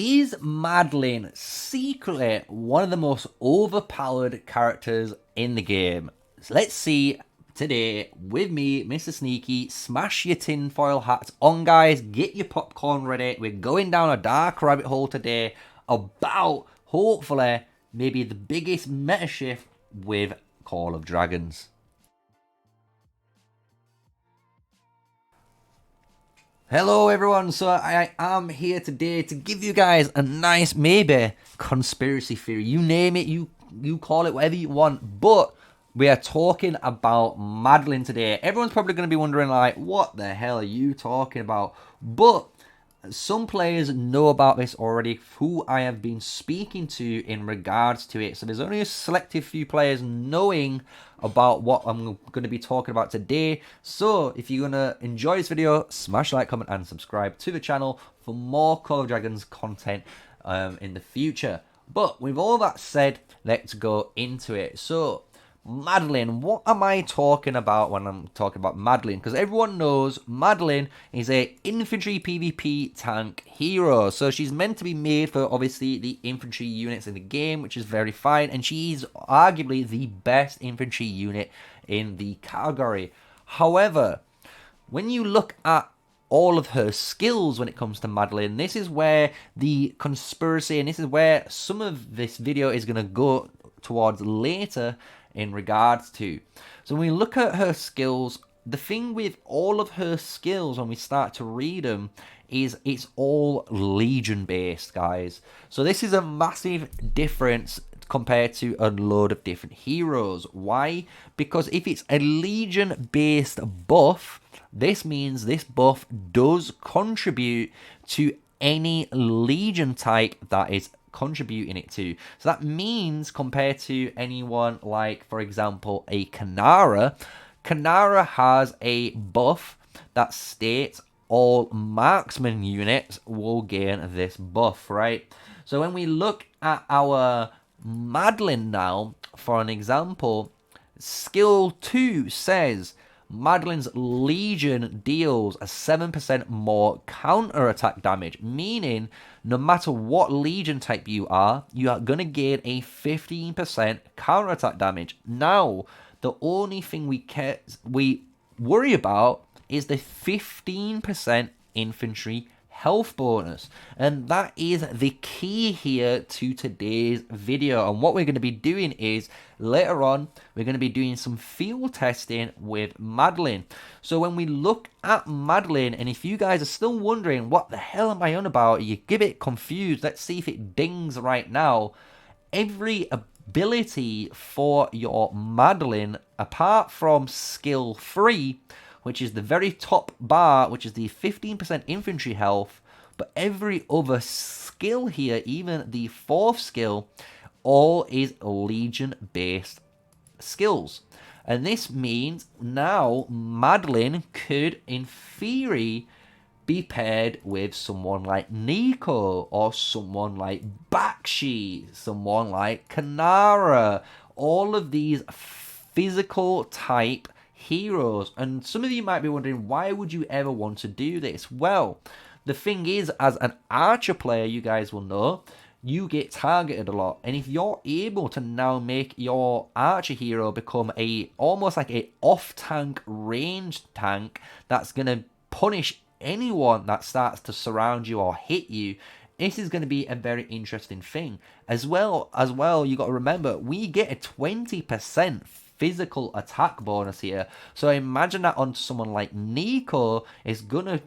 Is Madeline secretly one of the most overpowered characters in the game? So let's see today with me, MrSneakyy. Smash your tinfoil hats on, guys. Get your popcorn ready. We're going down a dark rabbit hole today about, hopefully, maybe the biggest meta shift with Call of Dragons. Hello everyone, so I am here today to give you guys a nice, maybe, conspiracy theory. You name it, you call it whatever you want, but we are talking about Madeline today. Everyone's probably going to be wondering, like, what the hell are you talking about? But some players know about this already, who I have been speaking to in regards to it. So there's only a selective few players knowing about what I'm going to be talking about today. So if you're going to enjoy this video, smash like, comment, and subscribe to the channel for more Call of Dragons content in the future. But with all that said, let's go into it. So Madeline, what am I talking about when I'm talking about Madeline? Because everyone knows Madeline is a infantry PvP tank hero. So she's meant to be made for, obviously, the infantry units in the game, which is very fine. And she's arguably the best infantry unit in the category. However, when you look at all of her skills when it comes to Madeline, this is where the conspiracy, and this is where some of this video is going to go towards later in regards to. So when we look at her skills, the thing with all of her skills when we start to read them is it's all Legion based, guys. So this is a massive difference compared to a load of different heroes. Why? Because if it's a Legion based buff, this means this buff does contribute to any Legion type that is contributing it to. So that means compared to anyone like, for example, a Kinarra, Kinarra has a buff that states all marksman units will gain this buff, right? So when we look at our Madeline now, for an example, skill 2 says Madeline's Legion deals a 7% more counter-attack damage, meaning no matter what Legion type you are going to gain a 15% counter-attack damage. Now, the only thing we worry about is the 15% infantry health bonus, and that is the key here to today's video. And what we're going to be doing is later on we're going to be doing some field testing with Madeline. So when we look at Madeline, and if you guys are still wondering what the hell am I on about, you get it confused, let's see if it dings right now. Every ability for your Madeline, apart from skill 3, which is the very top bar, which is the 15% infantry health, but every other skill here, even the 4th skill, all is Legion-based skills. And this means now Madeline could, in theory, be paired with someone like Nico, or someone like Bakshi, someone like Kinarra, all of these physical type heroes. And some of you might be wondering, why would you ever want to do this? Well, the thing is, as an archer player, you guys will know, you get targeted a lot. And if you're able to now make your archer hero become almost like a off-tank ranged tank that's going to punish anyone that starts to surround you or hit you, this is going to be a very interesting thing. As well, you got to remember, we get a 20% physical attack bonus here. So imagine that on someone like Nico is gonna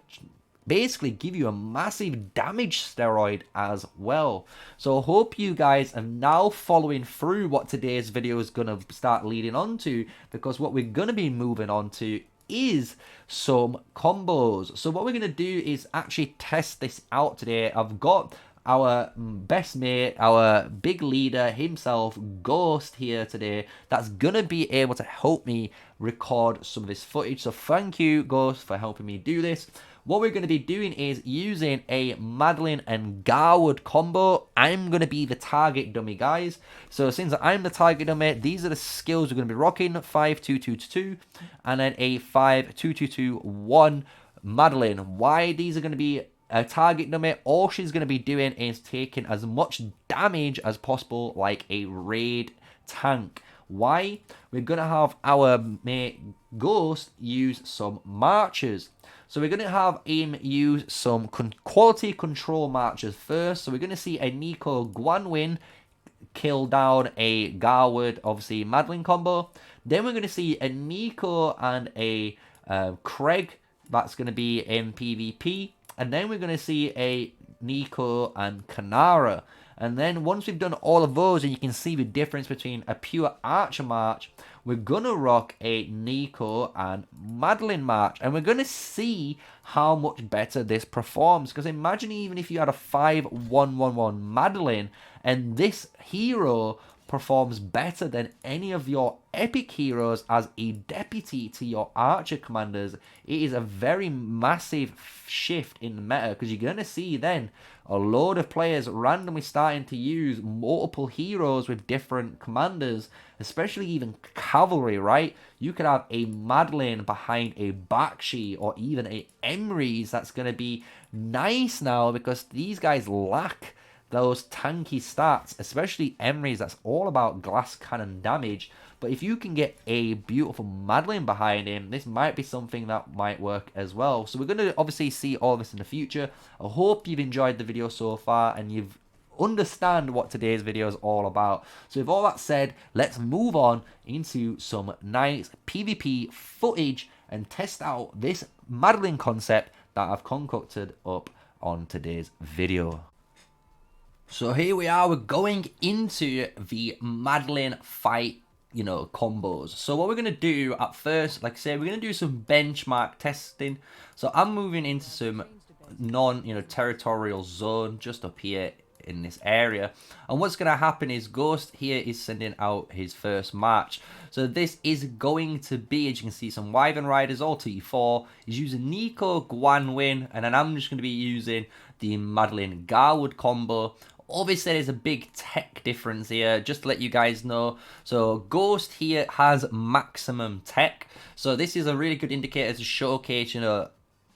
basically give you a massive damage steroid as well. So I hope you guys are now following through what today's video is gonna start leading on to, because what we're gonna be moving on to is some combos. So what we're gonna do is actually test this out today. I've got our best mate, our big leader himself, Ghost, here today, that's gonna be able to help me record some of this footage. So thank you, Ghost, for helping me do this. What we're going to be doing is using a Madeline and Garwood combo. I'm going to be the target dummy, guys. So since I'm the target dummy, these are the skills we're going to be rocking. 5-2-2-2 and then a 5-2-2-2-1 Madeline. Why these are going to be a target dummy, all she's going to be doing is taking as much damage as possible like a raid tank. Why? We're going to have our mate Ghost use some marchers. So we're going to have him use some quality control marchers first. So we're going to see a Nico Gwanwyn kill down a Garwood, obviously Madeline combo. Then we're going to see a Nico and a Kregg. That's going to be in PvP. And then we're going to see a Nico and Kinarra. And then once we've done all of those, and you can see the difference between a pure Archer March, we're going to rock a Nico and Madeline March. And we're going to see how much better this performs. Because imagine even if you had a 5-1-1-1 Madeline, and this hero performs better than any of your epic heroes as a deputy to your archer commanders. It is a very massive shift in the meta, because you're going to see then a load of players randomly starting to use multiple heroes with different commanders, especially even cavalry, right? You could have a Madeline behind a Bakshi or even a Emrys. That's going to be nice now, because these guys lack those tanky stats, especially Emrys. That's all about glass cannon damage. But if you can get a beautiful Madeline behind him, this might be something that might work as well. So we're going to obviously see all this in the future. I hope you've enjoyed the video so far and you've understand what today's video is all about. So with all that said, let's move on into some nice PvP footage and test out this Madeline concept that I've concocted up on today's video. So here we are, we're going into the Madeline fight, combos. So what we're going to do at first, like I said, we're going to do some benchmark testing. So I'm moving into some territorial zone just up here in this area. And what's going to happen is Ghost here is sending out his first march. So this is going to be, as you can see, some Wyvern Riders, all T4. He's using Nico Gwanwyn, and then I'm just going to be using the Madeline Garwood combo. Obviously, there's a big tech difference here, just to let you guys know. So Ghost here has maximum tech. So this is a really good indicator to showcase,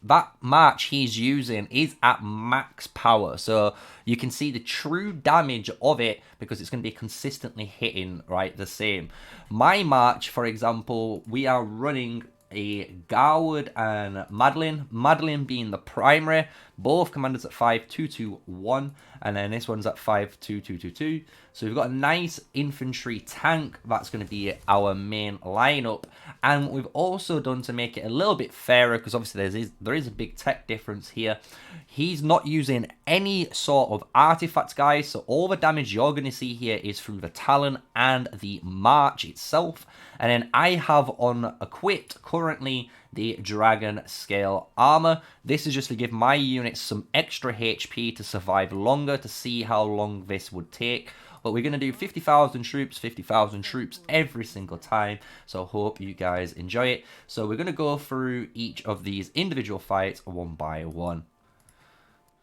that march he's using is at max power. So you can see the true damage of it, because it's going to be consistently hitting, right, the same. My march, for example, we are running a Garwood and Madeline. Madeline being the primary. Both commanders at 5-2-2-1. And then this one's at 5-2-2-2-2. So we've got a nice infantry tank. That's going to be our main lineup. And what we've also done to make it a little bit fairer, because obviously there is a big tech difference here. He's not using any sort of artifacts, guys. So all the damage you're going to see here is through the Talon and the March itself. And then I have on equipped currently the Dragon Scale Armor. This is just to give my units some extra HP to survive longer, to see how long this would take. But we're going to do 50,000 troops every single time. So I hope you guys enjoy it. So we're going to go through each of these individual fights one by one.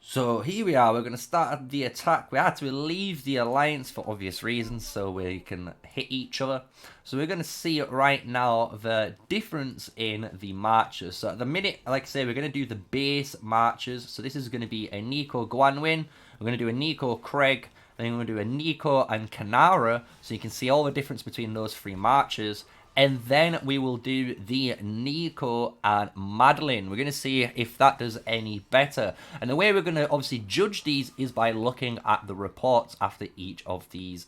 So here we are, we're going to start the attack. We had to leave the alliance for obvious reasons, so we can hit each other. So we're going to see right now the difference in the marches. So at the minute, like I say, we're going to do the base marches. So this is going to be a Nico Gwanwyn, we're going to do a Nico Kregg, then we're going to do a Nico and Kinarra, so you can see all the difference between those three marches. And then we will do the Nico and Madeline. We're going to see if that does any better. And the way we're going to obviously judge these is by looking at the reports after each of these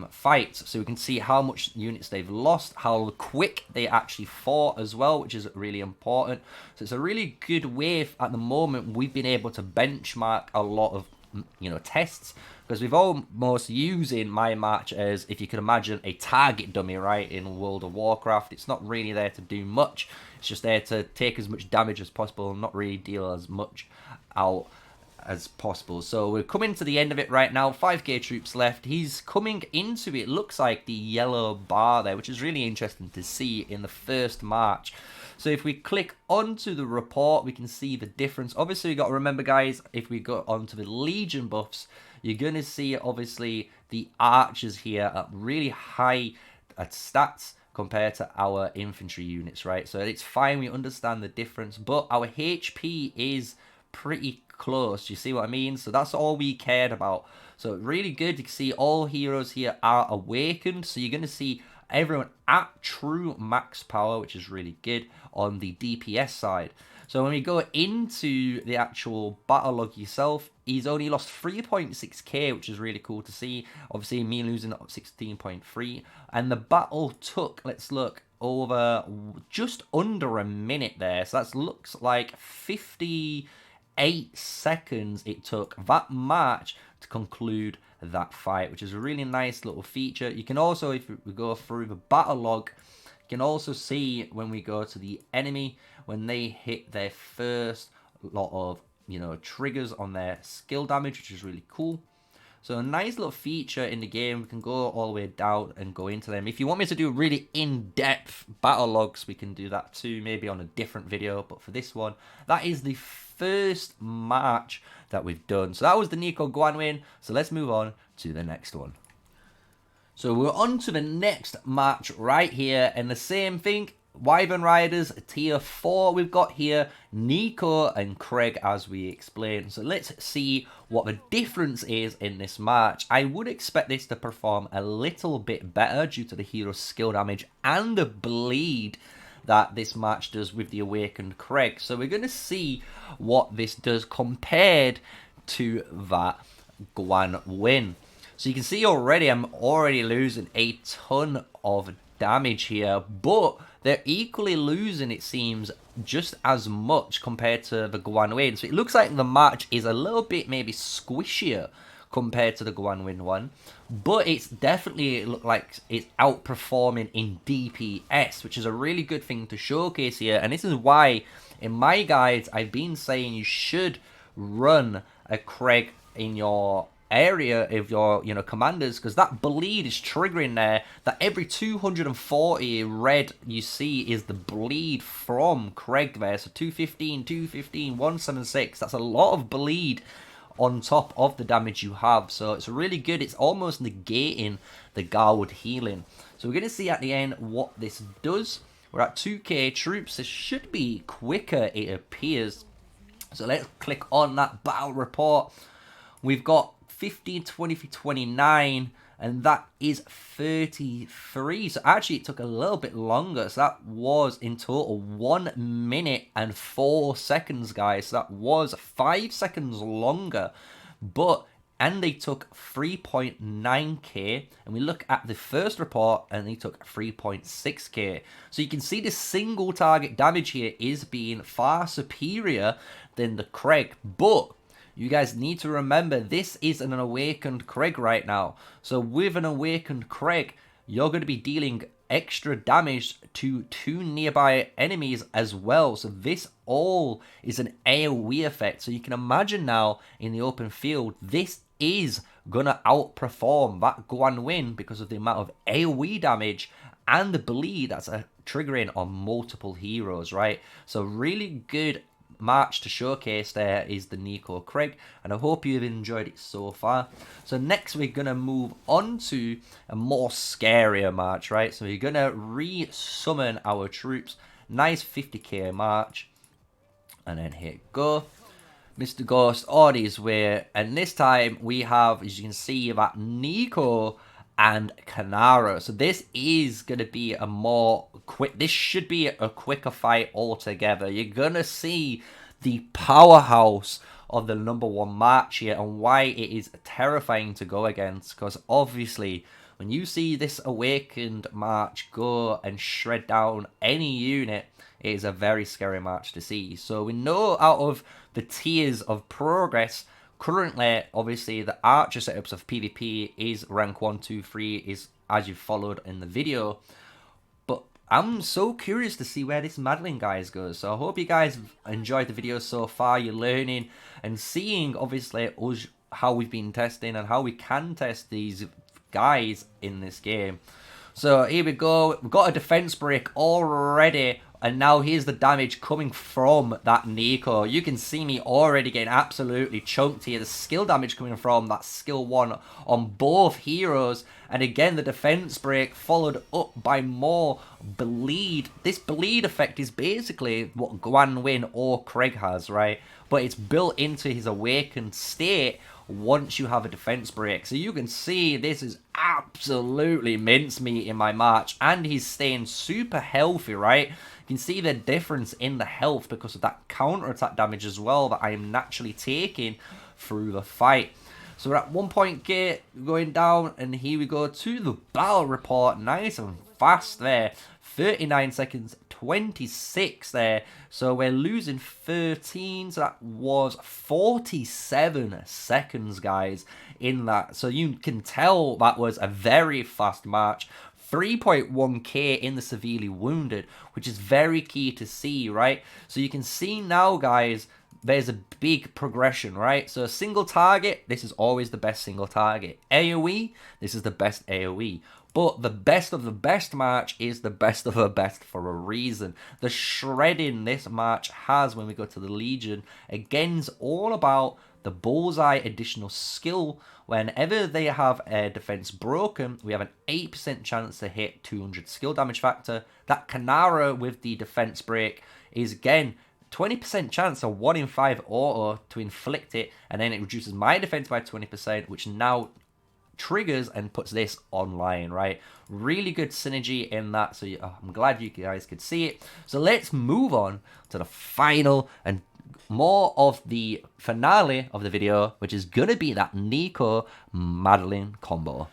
fights. So we can see how much units they've lost, how quick they actually fought as well, which is really important. So it's a really good way at the moment. We've been able to benchmark a lot of tests, because we've almost using my march as, if you can imagine, a target dummy, right, in World of Warcraft. It's not really there to do much, it's just there to take as much damage as possible and not really deal as much out as possible. So we're coming to the end of it right now. 5k troops left. He's coming into it, looks like the yellow bar there, which is really interesting to see in the first march. So if we click onto the report, we can see the difference. Obviously, you got to remember, guys, if we go onto the Legion buffs, you're going to see, obviously, the archers here at really high stats compared to our infantry units, right? So it's fine, we understand the difference, but our HP is pretty close. You see what I mean? So that's all we cared about. So really good. You can see all heroes here are awakened. So you're going to see everyone at true max power, which is really good on the DPS side. So when we go into the actual battle log yourself, he's only lost 3.6k, which is really cool to see. Obviously, me losing 16.3. And the battle took, let's look, over just under a minute there. So that looks like 58 seconds it took that match to conclude that fight, which is a really nice little feature. You can also, if we go through the battle log, you can also see when we go to the enemy, when they hit their first lot of, you know, triggers on their skill damage, which is really cool. So a nice little feature in the game. We can go all the way down and go into them. If you want me to do really in-depth battle logs, we can do that too, maybe on a different video. But for this one, that is the first match that we've done. So that was the Nico Gwanwyn. So let's move on to the next one. So we're on to the next match right here, and the same thing. Wyvern Riders, tier 4 we've got here, Nico and Kregg as we explained. So let's see what the difference is in this match. I would expect this to perform a little bit better due to the hero's skill damage and the bleed that this match does with the awakened Kregg. So we're going to see what this does compared to that Gwanwyn. So you can see already, I'm already losing a ton of damage here, but they're equally losing, it seems, just as much compared to the Gwanwyn. So it looks like the match is a little bit maybe squishier compared to the Gwanwyn one, but it's definitely look like it's outperforming in DPS, which is a really good thing to showcase here. And this is why in my guides I've been saying you should run a Kregg in your area of your, you know, commanders, because that bleed is triggering there. That every 240 red you see is the bleed from Kregg there. So 215, 215, 176. That's a lot of bleed on top of the damage you have. So it's really good. It's almost negating the Garwood healing. So we're going to see at the end what this does. We're at 2k troops. This should be quicker, it appears. So let's click on that battle report. We've got 15, 23, 29, and that is 33. So actually it took a little bit longer. So that was in total 1 minute and 4 seconds, guys. So that was 5 seconds longer, and they took 3.9k, and we look at the first report and they took 3.6k. So you can see the single target damage here is being far superior than the Kregg, but you guys need to remember, this is an awakened Kregg right now. So with an awakened Kregg, you're going to be dealing extra damage to 2 nearby enemies as well. So this all is an AoE effect. So you can imagine now in the open field, this is going to outperform that Gwanwyn because of the amount of AoE damage and the bleed that's triggering on multiple heroes, right? So really good match to showcase there is the Nico Kregg, and I hope you've enjoyed it so far. So next we're going to move on to a more scarier match, right? So we're going to re-summon our troops. Nice 50k march, and then hit go. Mr. Ghost on his way, and this time we have, as you can see, that Nico and Kinarra. So this is going to be a more quick, this should be a quicker fight altogether. You're going to see the powerhouse of the #1 match here and why it is terrifying to go against, because obviously when you see this awakened march go and shred down any unit, it is a very scary match to see. So we know out of the tiers of progress, currently, obviously, the archer setups of PvP is rank 1, 2, 3, is as you've followed in the video. But I'm so curious to see where this Madeline guys goes. So I hope you guys enjoyed the video so far. You're learning and seeing, obviously, us, how we've been testing and how we can test these guys in this game. So here we go. We've got a defense break already. And now here's the damage coming from that Nico. You can see me already getting absolutely chunked here. The skill damage coming from that skill 1 on both heroes. And again, the defense break followed up by more bleed. This bleed effect is basically what Gwanwyn or Kregg has, right? but it's built into his awakened state once you have a defense break. So you can see this is absolutely mincemeat in my March, and he's staying super healthy, right? You can see the difference in the health because of that counter-attack damage as well that I am naturally taking through the fight. So we're at 1 point gate, going down, and here we go to the battle report. Nice and fast there. 39 seconds, 26 there. So we're losing 13, so that was 47 seconds, guys, in that. So you can tell that was a very fast match. 3.1k in the severely wounded, which is very key to see, right? So you can see now, guys, there's a big progression, right? So a single target, this is always the best single target. AoE, this is the best AoE. But the best of the best match is the best of the best for a reason. The shredding this match has when we go to the Legion, again, is all about the bullseye additional skill. Whenever they have a defense broken, we have an 8% chance to hit 200 skill damage factor. That Kinarra with the defense break is, again, 20% chance, a 1 in 5 auto to inflict it, and then it reduces my defense by 20%, which now triggers and puts this online, right? Really good synergy in that, so I'm glad you guys could see it. So let's move on to the final and more of the finale of the video, which is gonna be that Nico Madeline combo.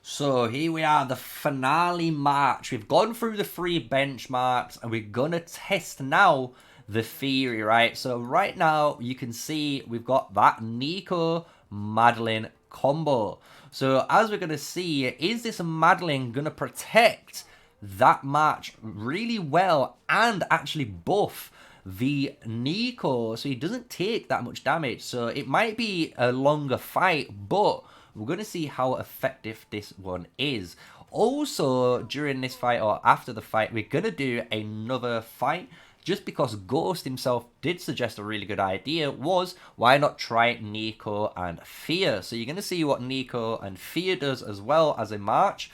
So here we are, the finale match. We've gone through the 3 benchmarks, and we're gonna test now the theory, right? So right now you can see we've got that Nico Madeline combo. So as we're going to see, is this Madeline going to protect that match really well and actually buff the Nico so he doesn't take that much damage? So it might be a longer fight, but we're going to see how effective this one is. Also, during this fight or after the fight, we're going to do another fight. Just because Ghost himself did suggest a really good idea was, why not try Nico and Theia? So you're going to see what Nico and Theia does as well as a march.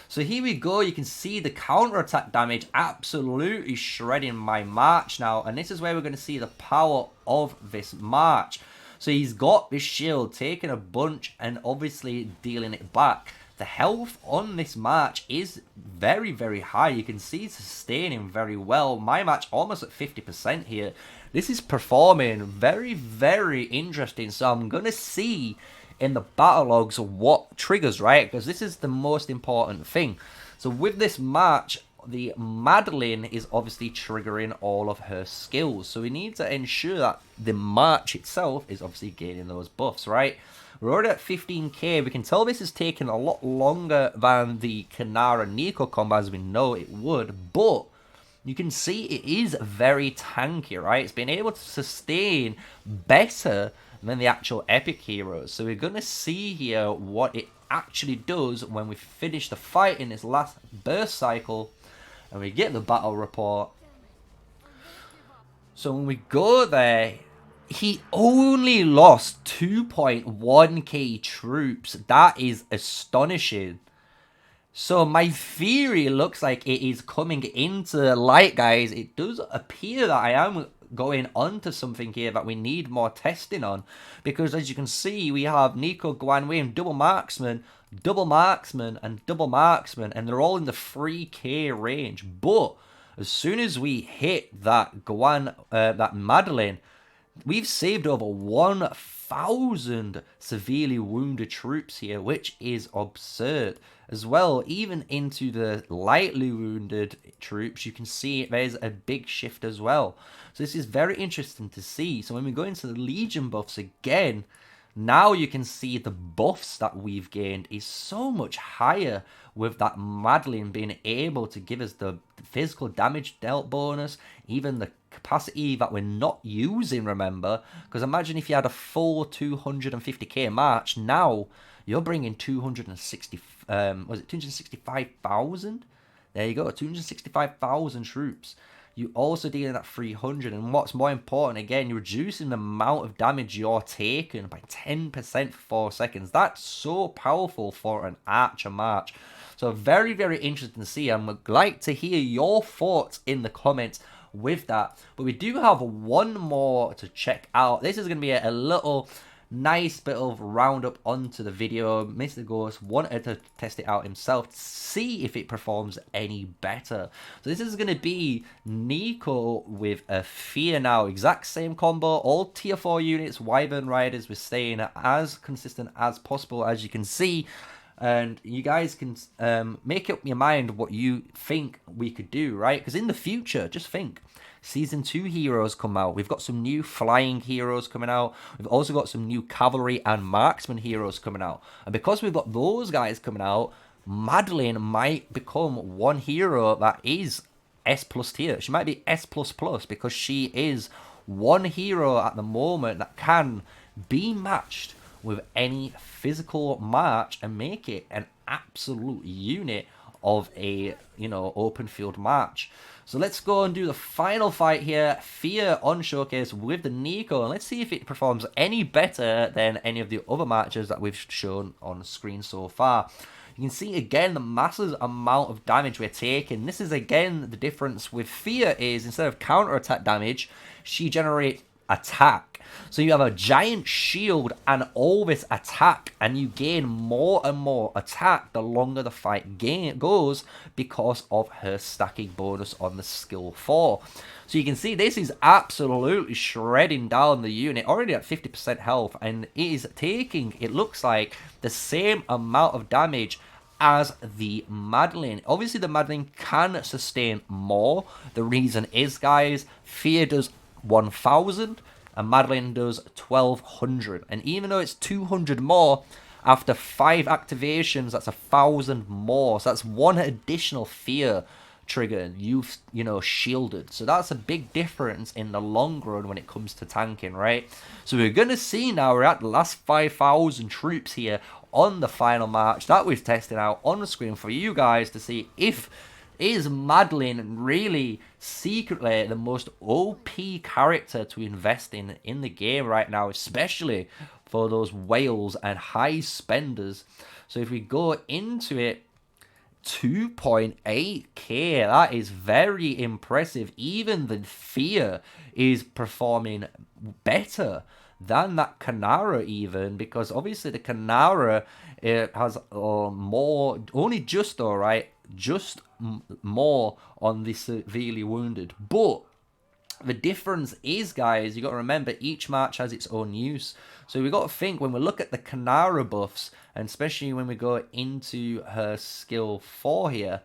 So here we go, you can see the counter-attack damage absolutely shredding my march now. And this is where we're going to see the power of this march. So he's got this shield, taking a bunch and obviously dealing it back. The health on this match is very, very high. You can see it's sustaining very well. My match almost at 50% here. This is performing very, very interesting. So I'm going to see in the battle logs what triggers, right? Because this is the most important thing. So with this match, the Madeline is obviously triggering all of her skills. So we need to ensure that the match itself is obviously gaining those buffs, right? We're already at 15k. We can tell this is taking a lot longer than the Kinarra Nico combo, as we know it would. But you can see it is very tanky, right? It's been able to sustain better than the actual epic heroes. So we're going to see here what it actually does when we finish the fight in this last burst cycle. And we get the battle report. So when we go there, he only lost 2.1k troops. That is astonishing. So my theory looks like it is coming into light, guys. It does appear that I am going on to something here that we need more testing on. Because as you can see, we have Nico, Gwanwyn, double marksman, and double marksman. And they're all in the 3k range. But as soon as we hit that that Madeline, we've saved over 1,000 severely wounded troops here, which is absurd. As well, even into the lightly wounded troops, you can see there's a big shift as well. So this is very interesting to see. So when we go into the Legion buffs again, now you can see the buffs that we've gained is so much higher with that Madeline being able to give us the physical damage dealt bonus, even the capacity that we're not using, remember? Because imagine if you had a full 250k march, now you're bringing 265,000? There you go, 265,000 troops. You also dealing at 300, and what's more important, again, you're reducing the amount of damage you're taking by 10% for 4 seconds. That's so powerful for an archer march. So very, very interesting to see. I'd like to hear your thoughts in the comments. with that. But we do have one more to check out. This is going to be a little nice bit of roundup onto the video. Mr. Ghost wanted to test it out himself to see if it performs any better. So this is going to be Nico with a Theia now. Exact same combo, all tier 4 units, Wyvern Riders. We're staying as consistent as possible, as you can see. And you guys can make up your mind what you think we could do, right? Because in the future, just think, Season 2 heroes come out. We've got some new flying heroes coming out. We've also got some new cavalry and marksman heroes coming out. And because we've got those guys coming out, Madeline might become one hero that is S+ tier. She might be S++ because she is one hero at the moment that can be matched with any physical match and make it an absolute unit of a, you know, open field match. So let's go and do the final fight here. Theia on showcase with the Nico, and let's see if it performs any better than any of the other matches that we've shown on screen so far. You can see again the massive amount of damage we're taking. This is again the difference with Theia is instead of counter attack damage, she generates attack. So you have a giant shield and all this attack, and you gain more and more attack the longer the fight goes because of her stacking bonus on the skill 4. So you can see this is absolutely shredding down the unit, already at 50% health, and it is taking, it looks like, the same amount of damage as the Madeline. Obviously the Madeline can sustain more. The reason is, guys, Theia does 1000 and Madeline does 1200, and even though it's 200 more after 5 activations, that's 1000 more. So that's one additional Theia trigger you've, you know, shielded. So that's a big difference in the long run when it comes to tanking, right? So we're gonna see now, we're at the last 5000 troops here on the final match that we've tested out on the screen for you guys to see if is Madeline really secretly the most OP character to invest in the game right now, especially for those whales and high spenders. So if we go into it, 2.8k, that is very impressive. Even the Theia is performing better than that Kinarra even, because obviously the Kinarra has more, only just though, right? Just more on the severely wounded. But the difference is, guys, you got to remember each match has its own use. So we got to think when we look at the Kinarra buffs, and especially when we go into her skill 4 here,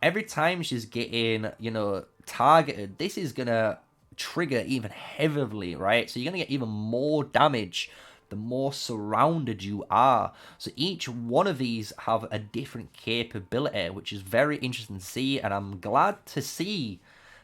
every time she's getting, you know, targeted, this is gonna trigger even heavily, right? So you're gonna get even more damage the more surrounded you are. So each one of these have a different capability, which is very interesting to see, and I'm glad to see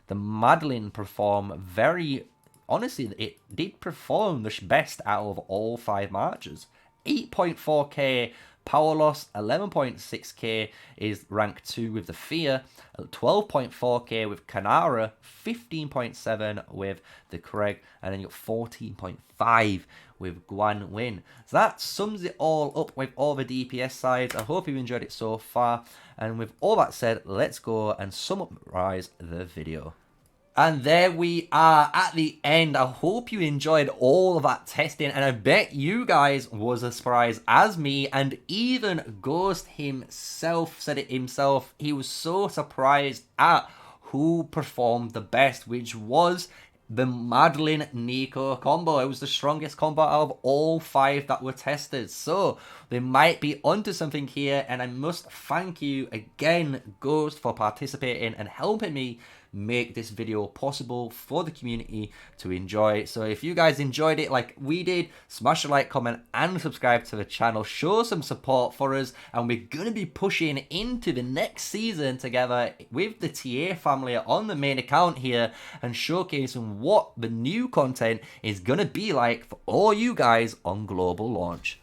the Madeline perform very, honestly, it did perform the best out of all 5 matches. 8.4k power loss, 11.6k is rank 2 with the Theia, 12.4k with Kinarra, 15.7 with the Kregg, and then you got 14.5 with Gwanwyn. So that sums it all up with all the DPS sides. I hope you enjoyed it so far, and with all that said, let's go and summarize the video. And there we are at the end. I hope you enjoyed all of that testing, and I bet you guys was as surprised as me, and even Ghost himself said it himself. He was so surprised at who performed the best, which was the Madeline Nico combo. It was the strongest combo out of all 5 that were tested. So they might be onto something here, and I must thank you again, Ghost, for participating and helping me make this video possible for the community to enjoy. So if you guys enjoyed it like we did, smash a like, comment, and subscribe to the channel. Show some support for us, and we're going to be pushing into the next season together with the TA family on the main account here, and showcasing what the new content is going to be like for all you guys on global launch.